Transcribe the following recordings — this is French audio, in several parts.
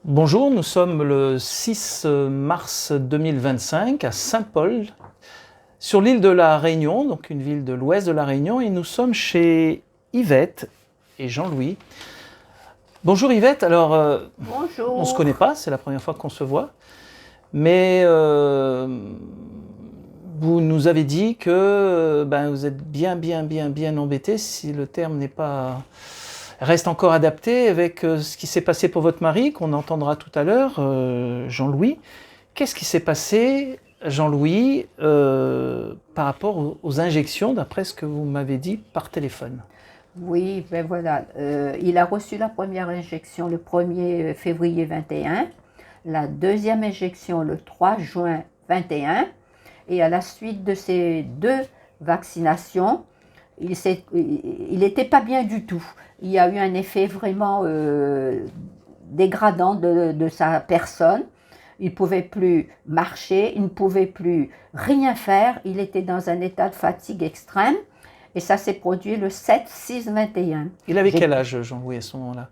Bonjour, nous sommes le 6 mars 2025 à Saint-Paul, sur l'île de la Réunion, donc une ville de l'ouest de la Réunion, et nous sommes chez Yvette et Jean-Louis. Bonjour Yvette, alors Bonjour. on ne se connaît pas, c'est la première fois qu'on se voit, mais vous nous avez dit que vous êtes bien embêté, si le terme n'est pas... reste encore adapté avec ce qui s'est passé pour votre mari, qu'on entendra tout à l'heure, Jean-Louis. Qu'est-ce qui s'est passé, Jean-Louis, par rapport aux injections, d'après ce que vous m'avez dit par téléphone? Oui, ben voilà. Il a reçu la première injection le 1er février 21, la deuxième injection le 3 juin 21, et à la suite de ces deux vaccinations, il n'était pas bien du tout. Il y a eu un effet vraiment dégradant de sa personne. Il ne pouvait plus marcher, il ne pouvait plus rien faire. Il était dans un état de fatigue extrême. Et ça s'est produit le 7-6-21. Il avait quel âge, Jean-Louis, à ce moment-là?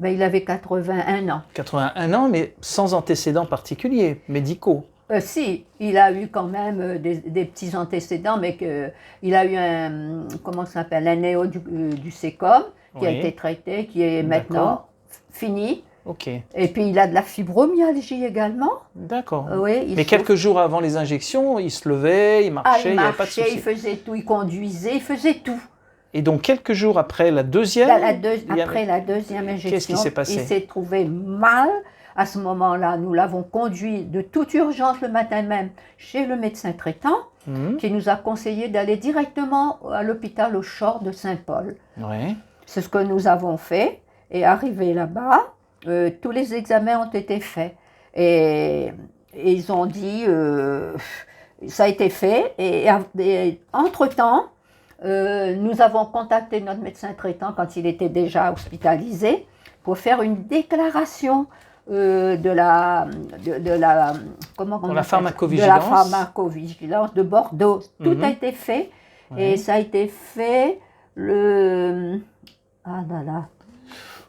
Il avait 81 ans. 81 ans, mais sans antécédents particuliers, médicaux. Si, il a eu quand même des petits antécédents, mais il a eu un néo du sécom qui a été traité, qui est maintenant fini. Ok. Et puis il a de la fibromyalgie également. D'accord. Oui, mais quelques jours avant les injections, il se levait, il marchait, il n'y avait pas de souci. Il faisait tout, il conduisait, il faisait tout. Et donc quelques jours après la deuxième, après la deuxième injection, qu'est-ce qui s'est passé? Il s'est trouvé mal. À ce moment-là, nous l'avons conduit de toute urgence le matin même chez le médecin traitant, qui nous a conseillé d'aller directement à l'hôpital au Shore de Saint-Paul. Ouais. C'est ce que nous avons fait. Et arrivé là-bas, tous les examens ont été faits. Et ils ont dit, ça a été fait. Et entre-temps, nous avons contacté notre médecin traitant quand il était déjà hospitalisé pour faire une déclaration de la pharmacovigilance de Bordeaux. Tout a été fait. Et ça a été fait le...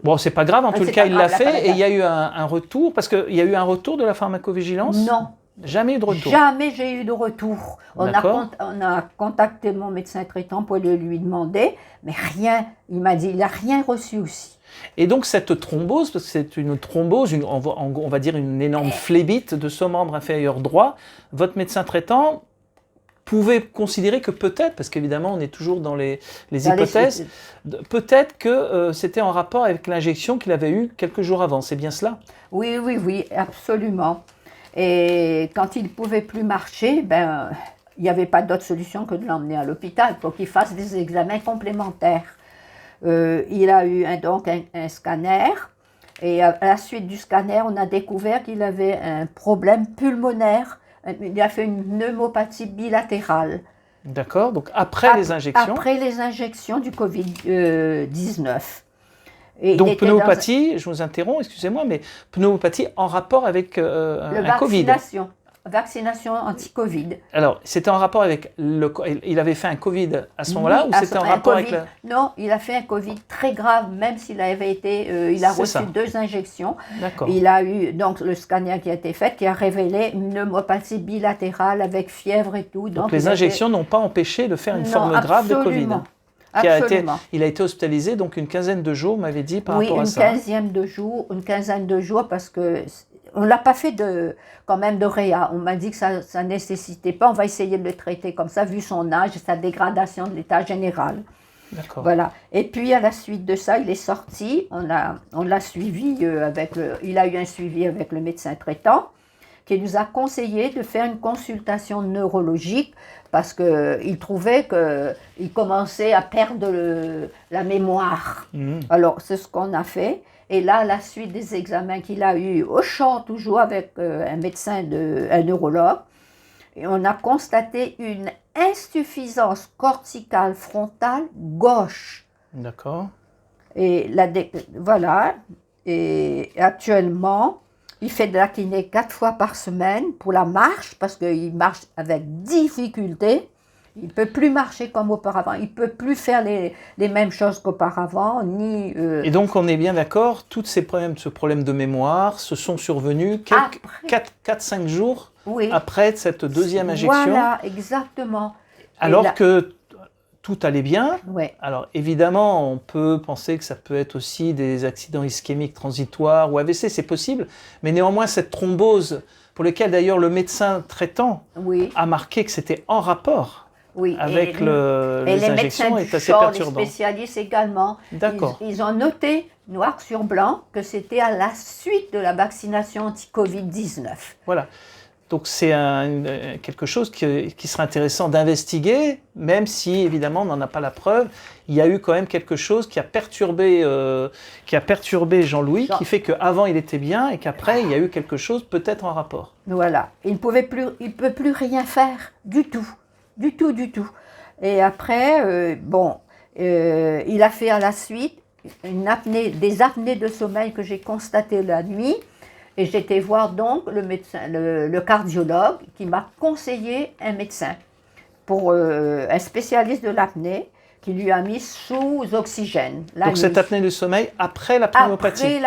Bon, c'est pas grave, en tout cas, il l'a fait et il y a eu un retour, parce qu'il y a eu un retour de la pharmacovigilance? Non. Jamais eu de retour? Jamais j'ai eu de retour. On a contacté mon médecin traitant pour le lui demander, mais rien. Il m'a dit, il n'a rien reçu aussi. Et donc cette thrombose, parce que c'est une thrombose, on va dire une énorme phlébite de ce membre inférieur droit, votre médecin traitant pouvait considérer que peut-être, parce qu'évidemment on est toujours dans les hypothèses, peut-être que c'était en rapport avec l'injection qu'il avait eue quelques jours avant, c'est bien cela? Oui, absolument. Et quand il ne pouvait plus marcher, il n'y avait pas d'autre solution que de l'emmener à l'hôpital pour qu'il fasse des examens complémentaires. Il a eu donc un scanner, et à la suite du scanner, on a découvert qu'il avait un problème pulmonaire. Il a fait une pneumopathie bilatérale. D'accord, donc après les injections? Après les injections du Covid-19. Donc pneumopathie, je vous interromps, excusez-moi, mais pneumopathie en rapport avec un Covid? Vaccination anti-Covid. Alors, c'était en rapport avec il avait fait un Covid à ce moment-là, ou c'était en rapport avec Non, il a fait un Covid très grave, même s'il avait été... il a reçu 2 injections. D'accord. Il a eu donc le scanner qui a été fait, qui a révélé une pneumopathie bilatérale avec fièvre et tout. Donc les injections n'ont pas empêché de faire une forme grave de Covid. Absolument. Il a été hospitalisé donc une quinzaine de jours, vous m'avez dit, par rapport à ça. Oui, une quinzaine de jours, parce que on ne l'a pas fait quand même de réa. On m'a dit que ça ne nécessitait pas. On va essayer de le traiter comme ça, vu son âge et sa dégradation de l'état général. D'accord. Voilà. Et puis, à la suite de ça, il est sorti. On l'a suivi il a eu un suivi avec le médecin traitant, qui nous a conseillé de faire une consultation neurologique parce qu'il trouvait qu'il commençait à perdre la mémoire. Alors, c'est ce qu'on a fait. Et là, à la suite des examens qu'il a eus au Shore, toujours avec un médecin, un neurologue, et on a constaté une insuffisance corticale frontale gauche. D'accord. Et voilà. Et actuellement, il fait de la kiné 4 fois par semaine pour la marche, parce qu'il marche avec difficulté. Il ne peut plus marcher comme auparavant, il ne peut plus faire les mêmes choses qu'auparavant, ni... Et donc, on est bien d'accord, tous ces problèmes, ce problème de mémoire, se sont survenus 4-5 jours oui, après cette deuxième injection. Voilà, exactement. Alors que tout allait bien. Ouais. Alors évidemment, on peut penser que ça peut être aussi des accidents ischémiques transitoires ou AVC, c'est possible. Mais néanmoins, cette thrombose, pour laquelle d'ailleurs le médecin traitant a marqué que c'était en rapport avec les injections, est assez perturbant. Les spécialistes également, d'accord. Ils ont noté noir sur blanc que c'était à la suite de la vaccination anti-Covid-19. Voilà. Donc c'est quelque chose qui serait intéressant d'investiguer, même si évidemment on n'en a pas la preuve. Il y a eu quand même quelque chose qui a perturbé Jean-Louis, qui fait qu'avant il était bien et qu'après il y a eu quelque chose peut-être en rapport. Voilà, il ne peut plus rien faire du tout. Et après, il a fait à la suite des apnées de sommeil que j'ai constatées la nuit. Et j'étais voir donc le médecin, le cardiologue qui m'a conseillé un médecin, un spécialiste de l'apnée qui lui a mis sous oxygène. Donc cette apnée du sommeil après la pneumopathie.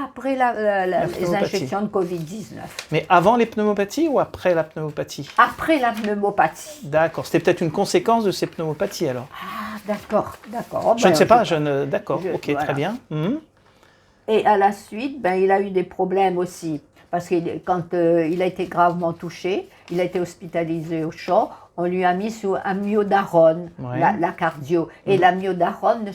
Après les injections de Covid-19. Mais avant les pneumopathies ou après la pneumopathie? Après la pneumopathie. D'accord, c'était peut-être une conséquence de ces pneumopathies alors. Ah d'accord. Oh, je ne sais pas, d'accord, ok, voilà. Très bien. Et à la suite, il a eu des problèmes aussi, parce que quand il a été gravement touché, il a été hospitalisé au CHO, on lui a mis sous amiodarone, la cardio. Et l'amiodarone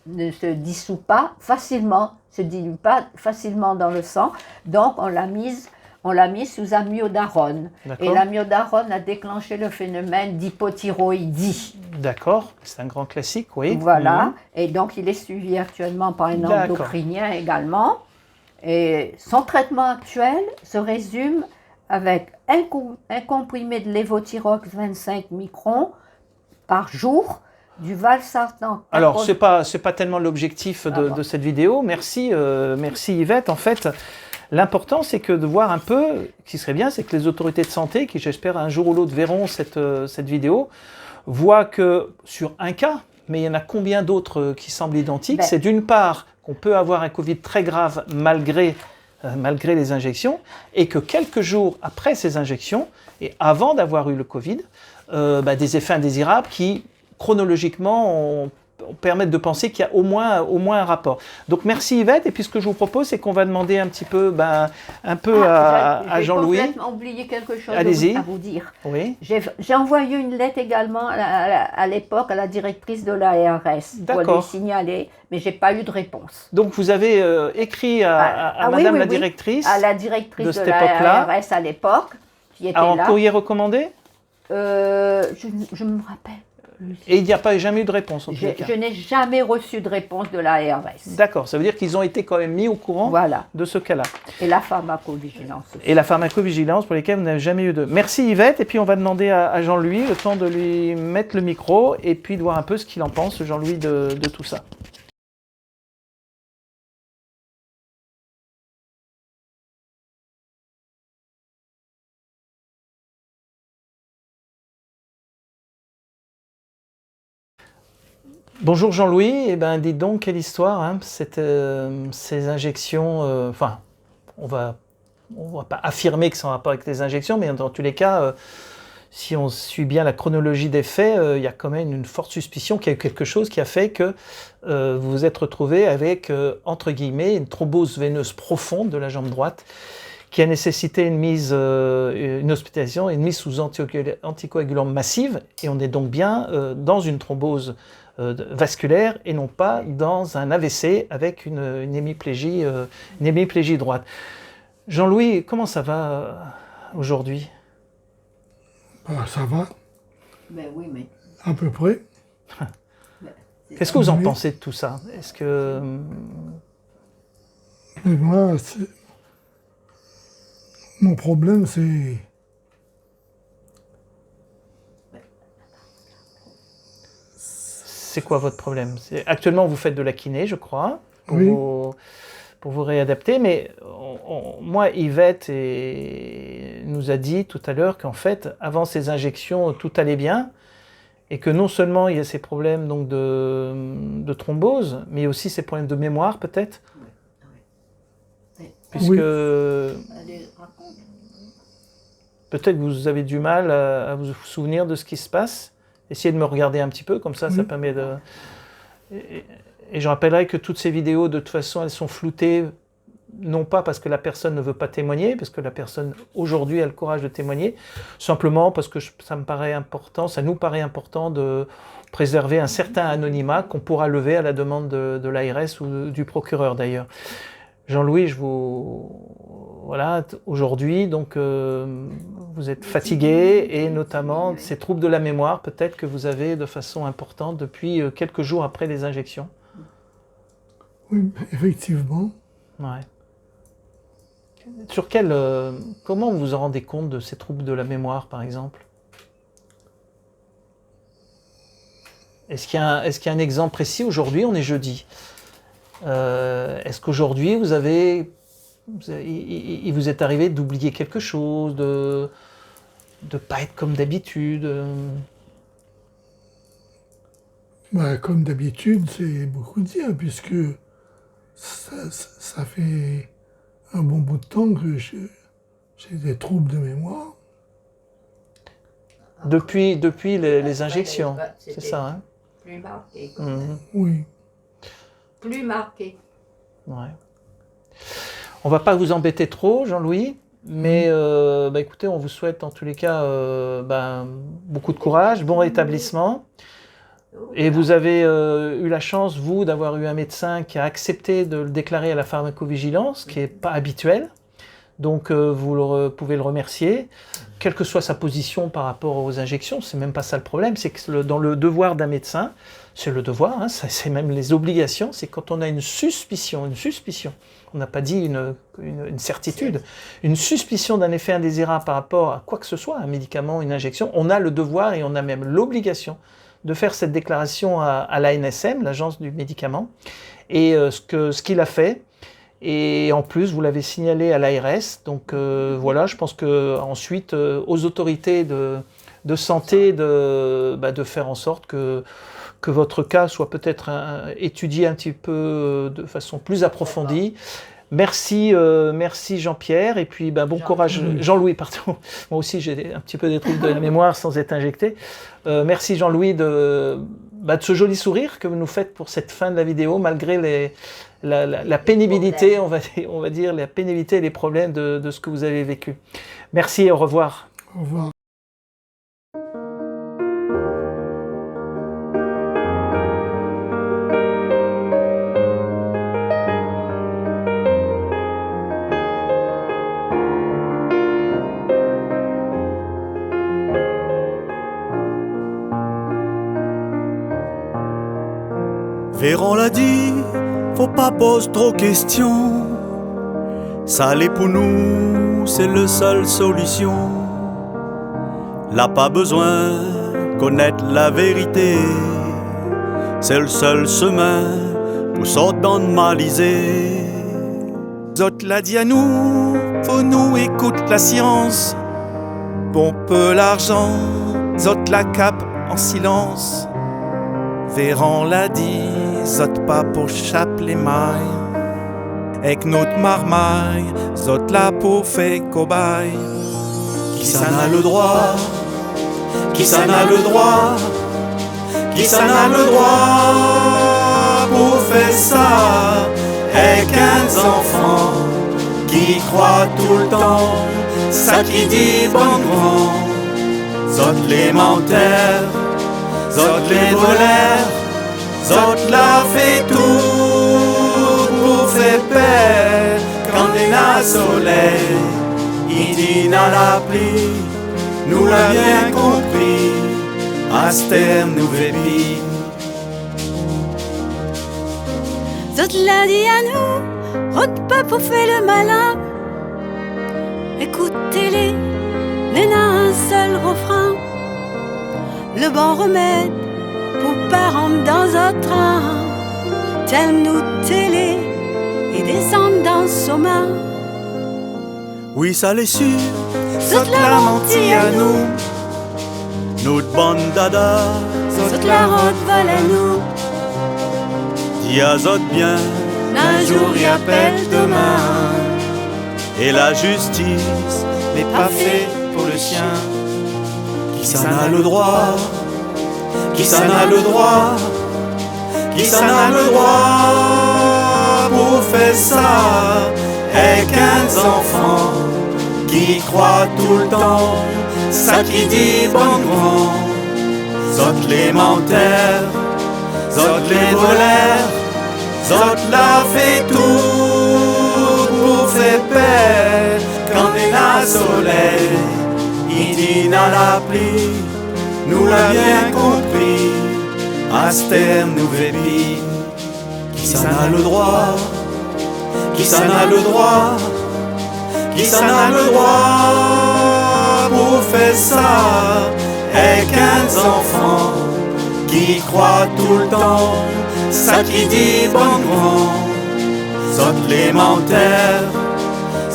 ne se dissout pas facilement, se dilue pas facilement dans le sang, donc on l'a mis sous amiodarone. Et l'amiodarone a déclenché le phénomène d'hypothyroïdie. D'accord, c'est un grand classique, oui. Voilà, et donc il est suivi actuellement par un endocrinien également. Et son traitement actuel se résume avec un comprimé de lévothyrox 25 microns par jour, du valsartan. Alors, ce n'est pas tellement l'objectif de cette vidéo. Merci Yvette. En fait, l'important, c'est que de voir un peu, ce qui serait bien, c'est que les autorités de santé, qui j'espère un jour ou l'autre verront cette vidéo, voient que sur un cas, mais il y en a combien d'autres qui semblent identiques, c'est d'une part qu'on peut avoir un Covid très grave malgré les injections, et que quelques jours après ces injections, et avant d'avoir eu le Covid, des effets indésirables qui, chronologiquement, permettent de penser qu'il y a au moins un rapport. Donc merci Yvette, et puis ce que je vous propose, c'est qu'on va demander un petit peu, à Jean-Louis. J'ai complètement oublié quelque chose à vous dire. Oui. J'ai envoyé une lettre également à l'époque à la directrice de l'ARS pour lui signaler, mais je n'ai pas eu de réponse. Donc vous avez écrit à Madame la directrice, à la directrice de l'ARS à l'époque, qui était là. En courrier recommandé? Je me rappelle. Et il n'y a jamais eu de réponse en tous les cas. Je n'ai jamais reçu de réponse de l'ARS. D'accord, ça veut dire qu'ils ont été quand même mis au courant de ce cas-là. Et la pharmacovigilance aussi. Et la pharmacovigilance pour lesquelles vous n'avez jamais eu de... Merci Yvette, et puis on va demander à Jean-Louis le temps de lui mettre le micro et puis de voir un peu ce qu'il en pense, Jean-Louis, de tout ça. Bonjour Jean-Louis, dites donc quelle histoire, hein, ces injections, on va pas affirmer que c'est en rapport avec les injections, mais dans tous les cas, si on suit bien la chronologie des faits, il y a quand même une forte suspicion qu'il y a eu quelque chose qui a fait que vous vous êtes retrouvé avec, entre guillemets, une thrombose veineuse profonde de la jambe droite, qui a nécessité une hospitalisation et une mise sous anticoagulant massive, et on est donc bien dans une thrombose vasculaire et non pas dans un AVC avec une hémiplégie droite. Jean-Louis, comment ça va aujourd'hui? Ça va. Oui, mais... À peu près. Qu'est-ce que vous en pensez de tout ça? Est-ce que... Mais moi, mon problème, c'est... C'est quoi votre problème? Actuellement, vous faites de la kiné, je crois, pour vous réadapter, mais moi, Yvette nous a dit tout à l'heure qu'en fait, avant ces injections, tout allait bien, et que non seulement il y a ces problèmes donc de thrombose, mais il y a aussi ces problèmes de mémoire peut-être, puisque Allez, raconte. peut-être que vous avez du mal à vous souvenir de ce qui se passe. Essayez de me regarder un petit peu, comme ça permet de... Et je rappellerai que toutes ces vidéos, de toute façon, elles sont floutées, non pas parce que la personne ne veut pas témoigner, parce que la personne, aujourd'hui, a le courage de témoigner, simplement parce que ça me paraît important, ça nous paraît important de préserver un certain anonymat qu'on pourra lever à la demande de l'ARS ou du procureur, d'ailleurs. Jean-Louis, voilà, aujourd'hui, donc, vous êtes fatigué, et notamment ces troubles de la mémoire, peut-être que vous avez de façon importante depuis quelques jours après les injections. Oui, effectivement. Ouais. Comment vous vous en rendez compte de ces troubles de la mémoire, par exemple? Est-ce qu'il y a un exemple précis? Aujourd'hui, on est jeudi. Est-ce qu'aujourd'hui, il vous est arrivé d'oublier quelque chose, de ne pas être comme d'habitude? Comme d'habitude, c'est beaucoup dire, puisque ça fait un bon bout de temps que j'ai des troubles de mémoire. Depuis les injections, c'est ça, hein? Plus marqué. Oui. Plus marqué. Ouais. On va pas vous embêter trop, Jean-Louis, mais écoutez, on vous souhaite en tous les cas beaucoup de courage, bon rétablissement. Et vous avez eu la chance, vous, d'avoir eu un médecin qui a accepté de le déclarer à la pharmacovigilance, qui n'est pas habituel. Donc vous pouvez le remercier, quelle que soit sa position par rapport aux injections. C'est même pas ça le problème, c'est que dans le devoir d'un médecin, c'est le devoir, hein, c'est même les obligations, c'est quand on a une suspicion, on n'a pas dit une certitude, une suspicion d'un effet indésirable par rapport à quoi que ce soit, un médicament, une injection, on a le devoir et on a même l'obligation de faire cette déclaration à l'ANSM, l'agence du médicament, et ce qu'il a fait. Et en plus, vous l'avez signalé à l'ARS, donc voilà, je pense qu'ensuite, aux autorités de santé de faire en sorte que votre cas soit peut-être étudié un petit peu de façon plus approfondie. Merci Jean-Pierre, et puis bon courage, Jean-Louis, pardon. Moi aussi j'ai un petit peu des troubles de la mémoire sans être injecté. Merci Jean-Louis de ce joli sourire que vous nous faites pour cette fin de la vidéo, malgré la pénibilité, on va dire, la pénibilité et les problèmes de ce que vous avez vécu. Merci et au revoir. Au revoir. Véran l'a dit, faut pas poser trop questions. Ça l'est pour nous, c'est la seule solution. Là pas besoin connaître la vérité, c'est le seul chemin pour sortir normaliser. Zot l'a dit à nous, faut nous écouter la science. Bon peu l'argent, Zot la cape en silence. Véran l'a dit, Zot pas pour chape les mailles. Avec notre marmaille, Zot la pour fait cobaye. Qui s'en a le droit? Qui s'en a le droit? Qui s'en a le droit pour faire ça? Avec un enfant qui croit tout le temps, ça qui dit bon grand. Zot les menteurs, Zot les voleurs, Zot la fait tout pour faire peur. Quand il y a soleil, il dit dans la pluie, nous l'a bien compris, Aster nous vépit. Zot l'a dit à nous, rote pas pour faire le malin. Écoutez-les, n'est un seul refrain. Le bon remède pour pas rentrer dans un train. Tel nous télé et descendre dans son main. Oui, ça l'est sûr, Zot l'a menti à nous. nous de bande dada, Zot la route val à nous, dis à zot bien, un jour y appelle demain. et la justice n'est pas fait pour le chien. qui s'en a le droit, qui s'en a le droit, qui s'en a le droit pour faire ça, et 15 enfants qui croient tout le temps, ça qui dit bon grand, zot les menteurs, zot les voleurs, zot la fait tout pour faire paix, quand il y a soleil, il dit dans la pluie, nous l'a bien compris, Aster nous vépi, qui s'en a le droit, qui s'en a le droit, qui s'en a le droit pour faire ça, et 15 enfants qui croient tout le temps, ça qui dit bon grand, zot les menteurs,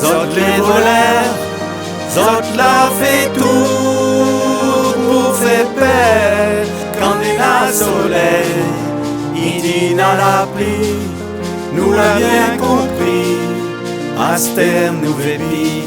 zot les voleurs, zot la fait tout pour faire paix, quand il y a soleil, il dit dans la pluie, nous l'a bien compris, Aster nous vépi.